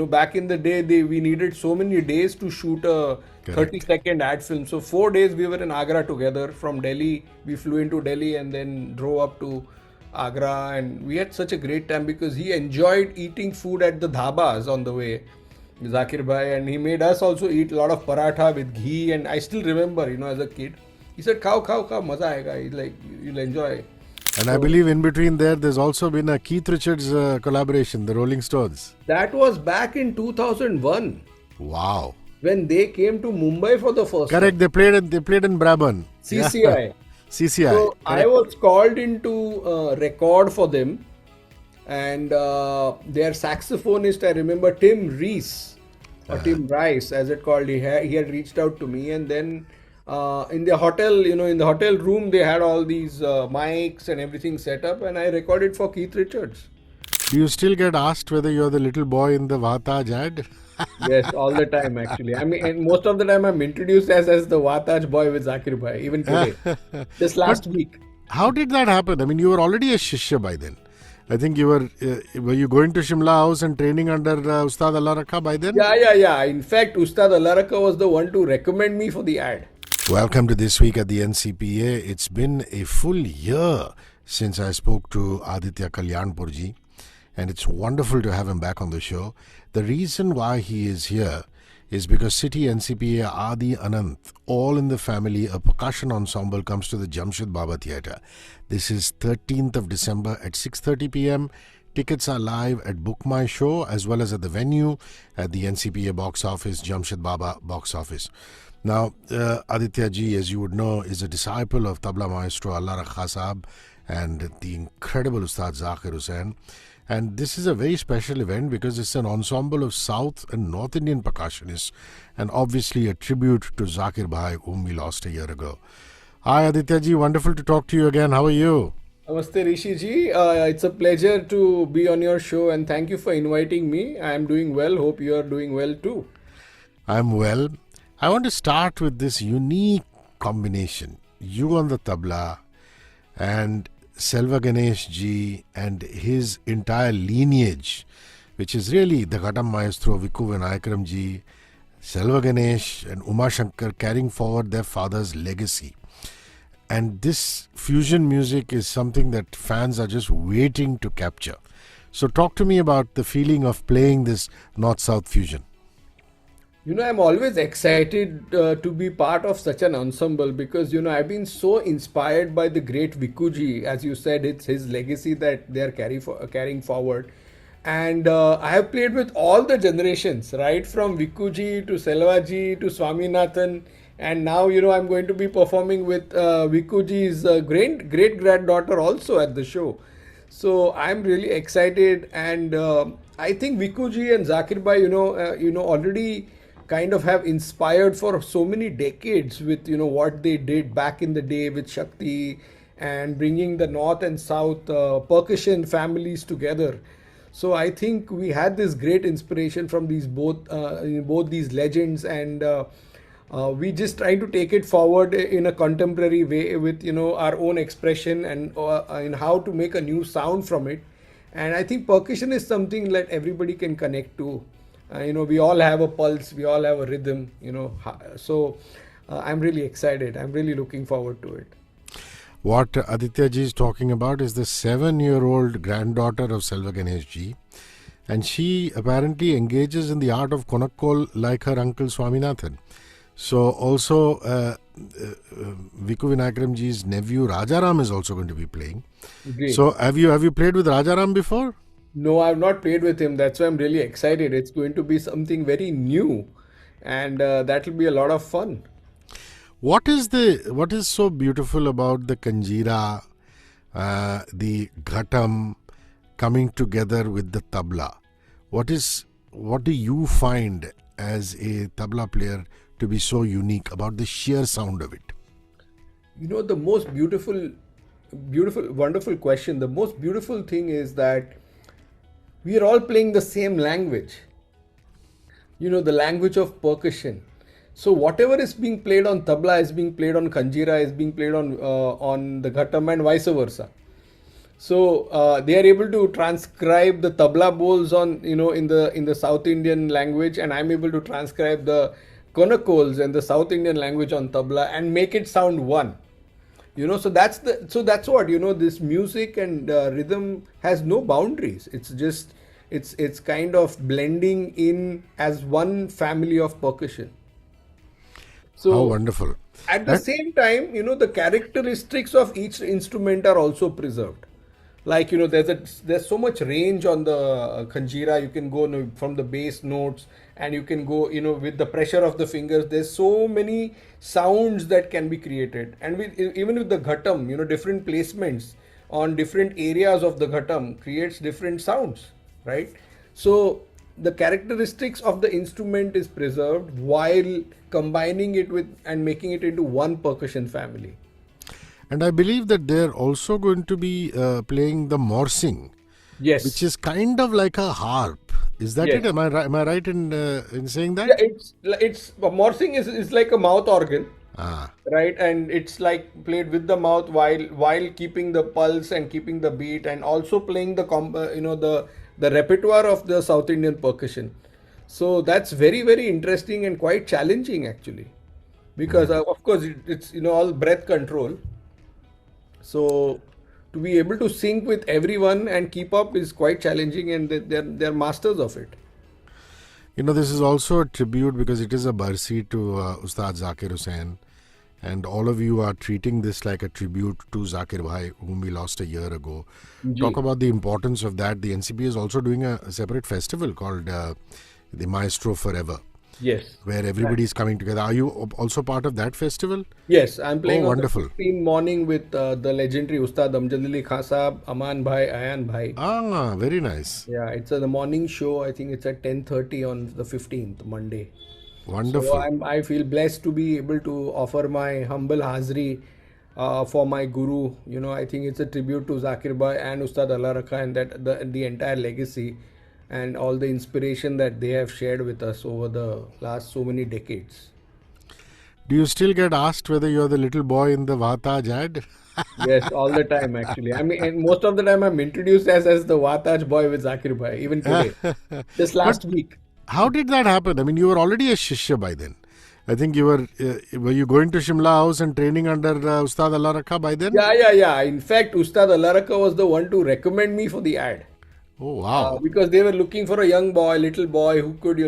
back in the day, we needed so many days to shoot a Correct. 30-second ad film. So 4 days we were in Agra together. From Delhi, we flew into Delhi and then drove up to Agra, and we had such a great time because he enjoyed eating food at the dhabas on the way, Zakir Bhai, and he made us also eat a lot of paratha with ghee. And I still remember, as a kid, he said, "Khao, khao, khao, maza aega." He's like, "You'll enjoy." And I So believe in between there's also been a Keith Richards collaboration, the Rolling Stones. that was back in 2001 Wow. when they came to Mumbai for the first time. Correct. They played in Brabant. Yeah. CCI. CCI. So I Correct. was called into record for them, and their saxophonist, I remember Tim Reese or Tim Rice, as it called. He had reached out to me, and then in the hotel, in the hotel room, they had all these mics and everything set up, and I recorded for Keith Richards. Do you still get asked whether you're the little boy in the Wah Taj ad? Yes, all the time actually. I mean, and most of the time I'm introduced as the Wah Taj boy with Zakir Bhai, even today. Just last week. How did that happen? I mean, you were already a shishya by then. I think you were you going to Shimla House and training under Ustad Allah Rakha by then? Yeah. In fact, Ustad Alaraka was the one to recommend me for the ad. Welcome to This Week at the NCPA. It's been a full year since I spoke to Aditya Kalyanpur ji, and it's wonderful to have him back on the show. The reason why he is here is because City NCPA Adi Anant, all in the family, a percussion ensemble comes to the Jamshid Baba Theatre. This is 13th of December at 6:30 p.m. Tickets are live at Book My Show as well as at the venue at the NCPA box office, Jamshid Baba box office. Now, Aditya ji, as you would know, is a disciple of Tabla maestro Allah Rakha Sahab and the incredible Ustad Zakir Hussain. And this is a very special event because it's an ensemble of South and North Indian percussionists and obviously a tribute to Zakir Bhai, whom we lost a year ago. Hi Aditya ji, wonderful to talk to you again. How are you? Namaste Rishi ji. It's a pleasure to be on your show, and thank you for inviting me. I am doing well. Hope you are doing well too. I'm well. I want to start with this unique combination. You on the tabla and Selva Ganesh ji and his entire lineage, which is really the Ghatam maestro Vikku Vinayakaram ji, Selva Ganesh and Uma Shankar carrying forward their father's legacy. And this fusion music is something that fans are just waiting to capture. So talk to me about the feeling of playing this North-South fusion. I'm always excited to be part of such an ensemble because, I've been so inspired by the great Vikuji. As you said, it's his legacy that they are carrying forward. And I have played with all the generations, right from Vikuji to Selvaji to Swaminathan. And now, I'm going to be performing with Vikuji's great granddaughter also at the show. So I'm really excited. And I think Vikuji and Zakir Bhai, already kind of have inspired for so many decades with what they did back in the day with Shakti and bringing the North and South percussion families together. So I think we had this great inspiration from these both these legends, and we just trying to take it forward in a contemporary way with our own expression and in how to make a new sound from it. And I think percussion is something that everybody can connect to. We all have a pulse, we all have a rhythm, so I'm really excited. I'm really looking forward to it. What Aditya ji is talking about is the 7-year-old granddaughter of Selva Ganesh ji, and she apparently engages in the art of Konnakol like her uncle Swaminathan. So also Vikku Vinayakaram ji's nephew Rajaram is also going to be playing. Great. So have you played with Rajaram before? No, I've not played with him. That's why I'm really excited. It's going to be something very new, and that will be a lot of fun. What is so beautiful about the Kanjira, the Ghatam coming together with the tabla? What do you find as a tabla player to be so unique about the sheer sound of it? The most beautiful, wonderful question. The most beautiful thing is that we are all playing the same language. The language of percussion. So whatever is being played on tabla is being played on kanjira, is being played on the ghatam, and vice versa. So they are able to transcribe the tabla bowls on, in the South Indian language, and I'm able to transcribe the Konnakols and the South Indian language on tabla and make it sound one. So that's what, this music and rhythm has no boundaries. It's just it's kind of blending in as one family of percussion. How So wonderful. at the And same time, the characteristics of each instrument are also preserved. Like, there's so much range on the kanjira. You can go, from the bass notes, and you can go, with the pressure of the fingers. There's so many sounds that can be created, and even with the ghatam, different placements on different areas of the ghatam creates different sounds, right? So the characteristics of the instrument is preserved while combining it with and making it into one percussion family. I believe that they're also going to be playing the morsing, which Yes. is kind of like a harp. Is that it? Yes. Am I right in saying Yeah, that? it's morsing is like a mouth organ, Ah, right? And it's like played with the mouth while keeping the pulse and keeping the beat, and also playing the repertoire of the South Indian percussion. So that's very, very interesting and quite challenging, actually, because of course it's all breath control. So to be able to sync with everyone and keep up is quite challenging, and they're masters of it. this is also a tribute because it is a barsi to Ustad Zakir Hussain. And all of you are treating this like a tribute to Zakir Bhai, whom we lost a year ago. Talk Ji. about the importance of that. The NCP is also doing a separate festival called the Maestro Forever, Yes. where everybody is coming together. Are you also part of that festival? Yes, I'm Oh, playing on the wonderful. 15th morning with the legendary Ustad Ali Khan Sahab, Aman Bhai, Ayan Bhai. Ah, very nice. Yeah, it's the morning show. I think it's at 10:30 on the 15th, Monday. So Wonderful. I feel blessed to be able to offer my humble hazri for my guru. I think it's a tribute to Zakir Bhai and Ustad Allah Rakha, and that the entire legacy and all the inspiration that they have shared with us over the last so many decades. Do you still get asked whether you're the little boy in the Wah Taj ad? Yes, all the time, actually. I mean, and most of the time I'm introduced as the Wah Taj boy with Zakir Bhai, even today. Just But last week. how did that happen? I mean, you were already a shishya by then. I think were you going to Shimla House and training under Ustad Allah Rakha by then? Yeah, yeah, yeah. In fact, Ustad Allah Rakha was the one to recommend me for the ad. Oh, wow. Because they were looking for a young boy, little boy who could,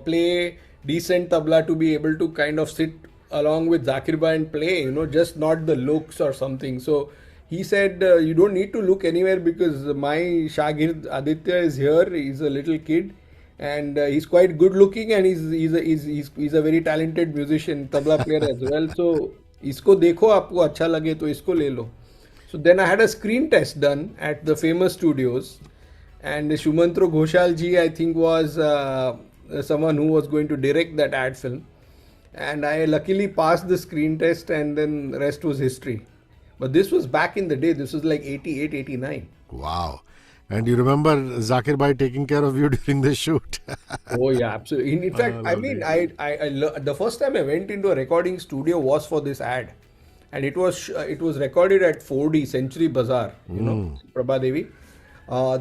play decent tabla, to be able to kind of sit along with Zakir Bhai and play, just not the looks or something. So he said, you don't need to look anywhere, because my Shagird Aditya is here. He's a little kid, and he's quite good looking, and he's a very talented musician, tabla player as well. So इसको देखो, आपको अच्छा लगे तो इसको ले लो. So then I had a screen test done at the famous studios, and Shumantro Ghoshal ji, I think, was someone who was going to direct that ad film, and I luckily passed the screen test, and then rest was history. But this was back in the day. This was like 88, 89. Wow. And you remember Zakir Bhai taking care of you during the shoot? Oh yeah, absolutely. In fact, I mean, Lovely. the first time I went into a recording studio was for this ad, and it was recorded at 4D Century Bazaar, Prabha Devi.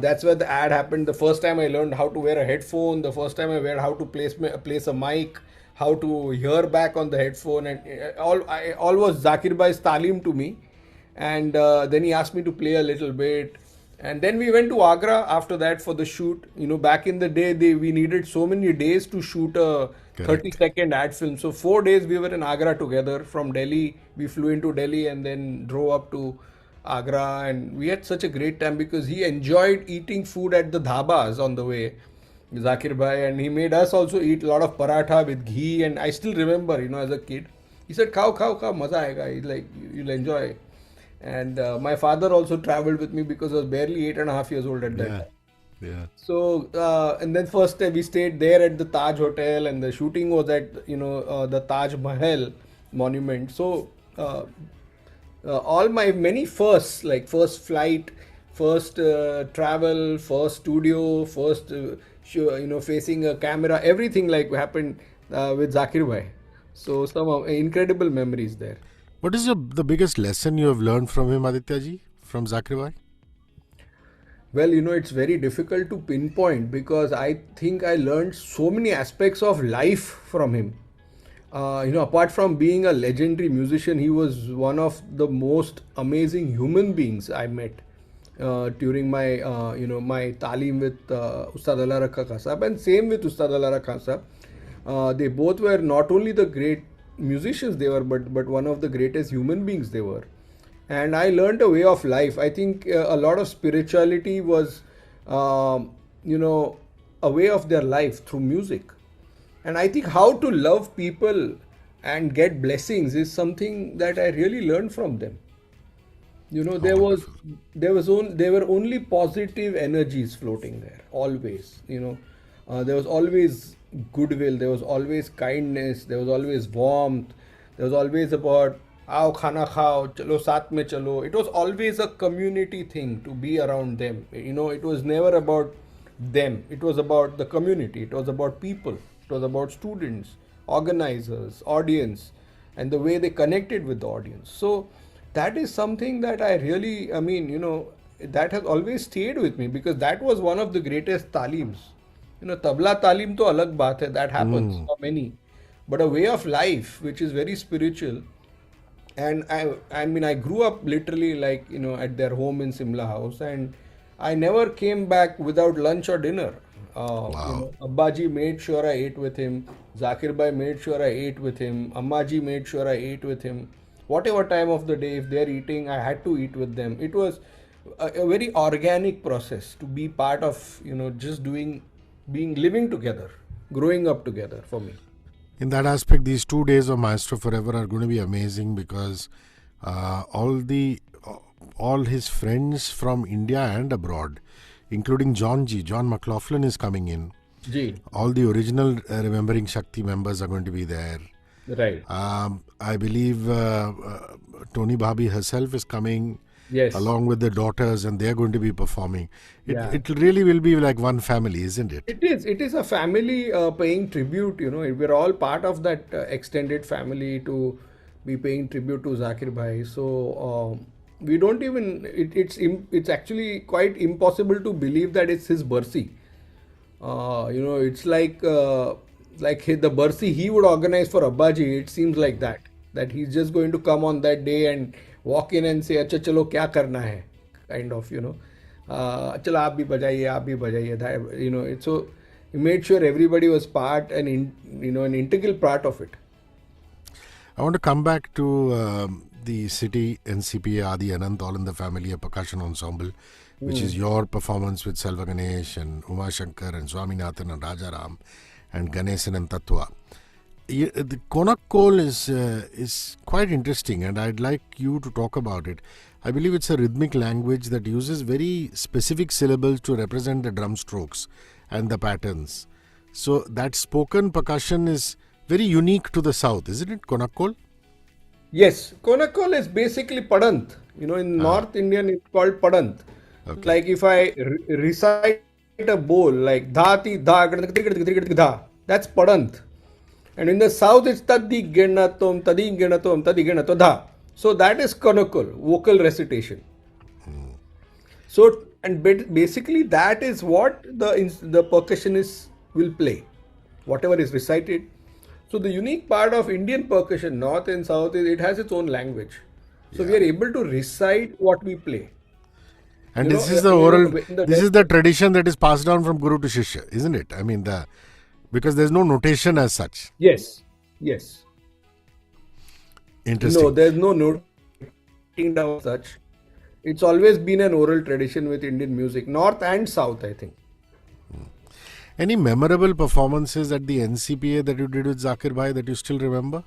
That's where the ad happened. The first time I learned how to wear a headphone. The first time I learned how to place a mic, how to hear back on the headphone, and all was Zakir Bhai's talim to me. And then he asked me to play a little bit. And then we went to Agra after that for the shoot. Back in the day, we needed so many days to shoot a Correct. 30-second ad film. So 4 days we were in Agra together. From Delhi, we flew into Delhi and then drove up to Agra. And we had such a great time because he enjoyed eating food at the dhabas on the way, Zakir Bhai. And he made us also eat a lot of paratha with ghee. And I still remember, as a kid, he said, khao, khao, khao, maza aega. He's like, you'll enjoy. And my father also traveled with me because I was barely 8.5 years old at that Yeah. time. Yeah. So, and then first we stayed there at the Taj Hotel, and the shooting was at, the Taj Mahal monument. So, all my many firsts, like first flight, first travel, first studio, first, facing a camera, everything like happened with Zakir Bhai. So, some incredible memories there. What is the biggest lesson you have learned from him, Aditya ji, from Zakir Bhai? Well, it's very difficult to pinpoint because I think I learned so many aspects of life from him. Apart from being a legendary musician, he was one of the most amazing human beings I met during my, my talim with Ustad Khan Sahab, and same with Ustad Khan Sahab. They both were not only the great musicians they were, but one of the greatest human beings they were. And I learned a way of life. I think a lot of spirituality was, you know, a way of their life through music. And I think how to love people and get blessings is something that I really learned from them. How wonderful. There were only positive energies floating there, always. There was always goodwill, there was always kindness, there was always warmth, there was always about आओ खाना खाओ चलो साथ में चलो. It was always a community thing to be around them. It was never about them, it was about the community, it was about people, it was about students, organizers, audience, and the way they connected with the audience. So that is something that I really, that has always stayed with me, because that was one of the greatest talims. Tabla talim to alag baat hai, that happens for many, but a way of life which is very spiritual. And I grew up literally, like, at their home in Simla House, and I never came back without lunch or dinner. Wow. Abbaji made sure I ate with him. Zakir Bhai made sure I ate with him. Ammaji made sure I ate with him. Whatever time of the day, if they're eating, I had to eat with them. It was a very organic process to be part of, just living together, growing up together for me. In that aspect, these 2 days of Maestro Forever are going to be amazing because uh, all the all his friends from India and abroad, including John McLaughlin is coming in. Ji, All the original Remembering Shakti members are going to be there. right. I believe Tony Bhabhi herself is coming Yes. along with the daughters, and they're going to be performing. Yeah. It really will be like one family, isn't it? It is. It is a family paying tribute. We're all part of that extended family to be paying tribute to Zakir Bhai. So we don't even. It's actually quite impossible to believe that it's his birthday. It's the birthday he would organize for Abbaji. It seems like that he's just going to come on that day and walk in and say, अच्छा चलो क्या करना है, kind of, चलो आप भी बजाइए. So he made sure everybody was part and an integral part of it. I want to come back to the city NCPA Adi Anant, all in the family, a percussion ensemble, which is your performance with Selva Ganesh and Uma Shankar and Swaminathan and Rajaram and Ganesan and Tattwa. The Konnakol is quite interesting, and I'd like you to talk about it. I believe it's a rhythmic language that uses very specific syllables to represent the drum strokes and the patterns. So that spoken percussion is very unique to the south, isn't it, Konnakol? Yes, Konnakol is basically Padant. In North Indian, it's called Padant. Okay. Like if I recite a bowl like dhati dha, dha, that's Padant. And in the south, it's tadi ginatom, tadi ginatom, tadi ginato dha. So that is Konnakol, vocal recitation. So, and basically that is what the percussionist will play, whatever is recited. So the unique part of Indian percussion, north and south, is it has its own language. So we are able to recite what we play. And You this know, is the in oral, the this is the tradition that is passed down from Guru to Shishya, isn't it? I mean, because there's no notation as such. yes, yes. No, Interesting. there's no noting down such. It's always been an oral tradition with Indian music, north and south, I think. Any memorable performances at the NCPA that you did with Zakir Bhai that you still remember?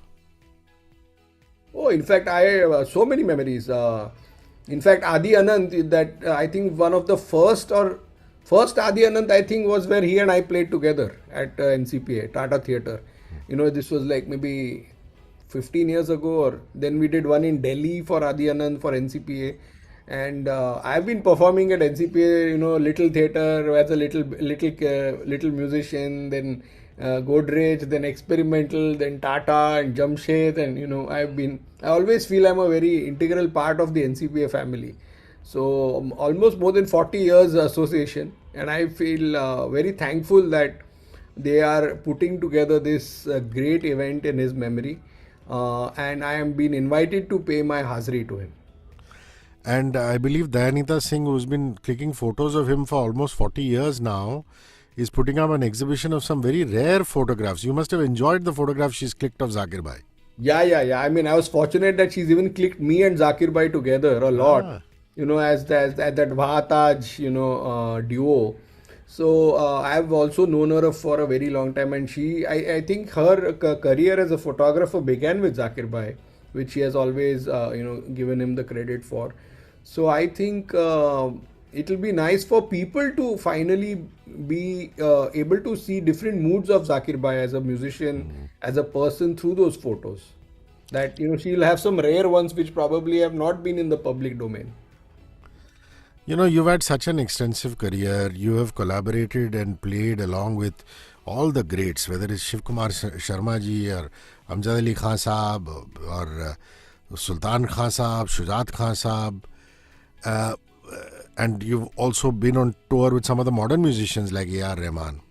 Oh, in fact, I have so many memories. In fact, Adi Anant, that I think one of the first Adi Anant, I think, was where he and I played together at NCPA, Tata Theatre. This was like maybe 15 years ago, or then we did one in Delhi for Adi Anand for NCPA. And I've been performing at NCPA, little theatre as a little musician, then Godrej, then experimental, then Tata and Jamshed, and I always feel I'm a very integral part of the NCPA family. So almost more than 40 years association, and I feel very thankful that they are putting together this great event in his memory, and I am being invited to pay my hazri to him. And I believe Dayanita Singh, who's been clicking photos of him for almost 40 years now, is putting up an exhibition of some very rare photographs. You must have enjoyed the photographs she's clicked of Zakir Bhai. Yeah. I mean, I was fortunate that she's even clicked me and Zakir Bhai together a lot, Ah, as that Wah Taj, duo. So I've also known her for a very long time, and I think her career as a photographer began with Zakir Bhai, which she has always, given him the credit for. So I think it'll be nice for people to finally be able to see different moods of Zakir Bhai as a musician, as a person through those photos. That she'll have some rare ones which probably have not been in the public domain. you've had such an extensive career. You have collaborated and played along with all the greats, whether it's Shiv Kumar Sharma ji or Amjad Ali Khan Saab or Sultan Khan Saab, Shujat Khan Saab. Uh, and you've also been on tour with some of the modern musicians like A.R. Rahman.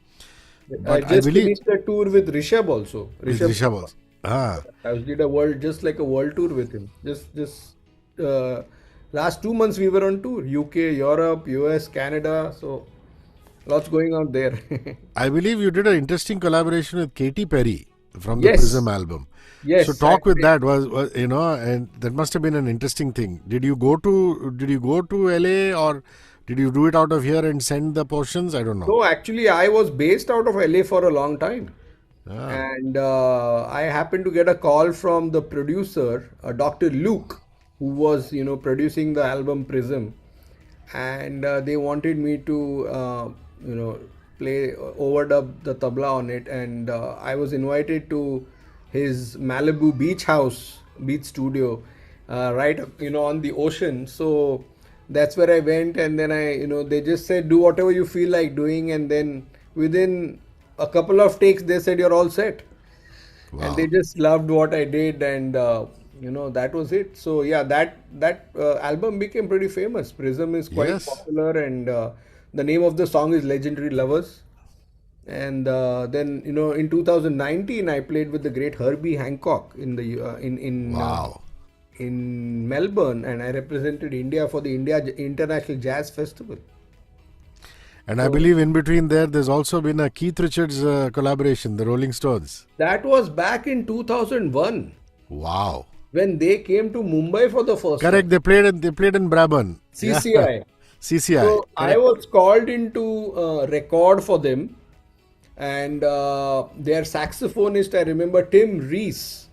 I But I just believe finished a tour with Rishabh also. with Rishabh Rishabh Sharma. also. Ah, I did a world just like a world tour with him. Just last 2 months we were on tour. UK, Europe, US, Canada. So lots going on there. I believe you did an interesting collaboration with Katy Perry from the Yes, Prism album. So yes. talk with that was and that must have been an interesting thing. Did you go to LA, or did you do it out of here and send the portions? I don't know. No, actually, I was based out of LA for a long time. Ah, And I happened to get a call from the producer, Dr. Luke, who was, producing the album Prism. And they wanted me to, play overdub the tabla on it. And I was invited to his Malibu beach studio, right, on the ocean. So that's where I went, and then they just said, do whatever you feel like doing, and then within a couple of takes, they said you're all set, and they wow. just loved what I did, and that was it. So yeah, that album became pretty famous. Prism is quite Yes. popular, and the name of the song is Legendary Lovers. And then in 2019, I played with the great Herbie Hancock Wow. in Melbourne, and I represented India for the India International Jazz Festival. And I So believe in between there's also been a Keith Richards collaboration, the Rolling Stones. that was back in 2001 Wow. when they came to Mumbai for the first time. Correct. They played in Brabant. Yeah. CCI. CCI. So I Correct. was called in to record for them, and their saxophonist, I remember Tim Reese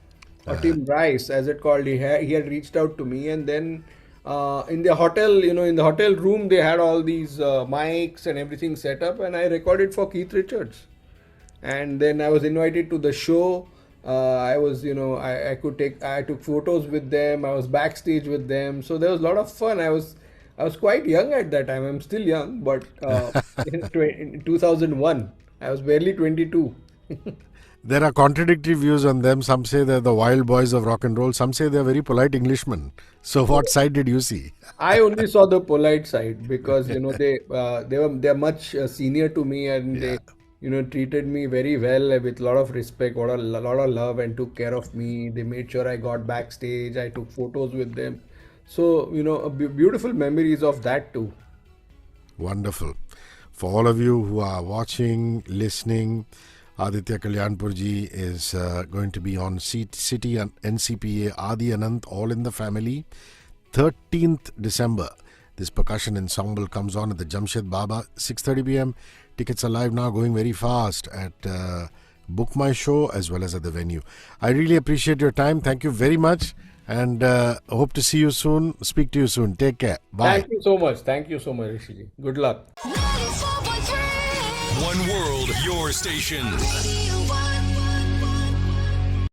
or Tim Rice, as it called. He had reached out to me, and then in the hotel, in the hotel room, they had all these mics and everything set up, and I recorded for Keith Richards. And then I was invited to the show. I was, I took photos with them. I was backstage with them. So there was a lot of fun. I was quite young at that time. I'm still young, but in 2001, I was barely 22. There are contradictory views on them. Some say they're the wild boys of rock and roll. Some say they're very polite Englishmen. So what side did you see? I only saw the polite side because they're much senior to me, and Yeah. they treated me very well with a lot of respect, what a lot of love, and took care of me. They made sure I got backstage. I took photos with them. So beautiful memories of that too. Wonderful. For all of you who are watching, listening, Aditya Kalyanpur ji is going to be on City and NCPA, Adi Anant, all in the family. 13th December, this percussion ensemble comes on at the Jamshed Baba, 6:30 p.m. Tickets are live now, going very fast at Book My Show as well as at the venue. I really appreciate your time. Thank you very much, and hope to see you soon. Speak to you soon. Take care. Bye. Thank you so much. Thank you so much, Hrishi ji. Good luck. 94.3 One world, your station. Radio 1.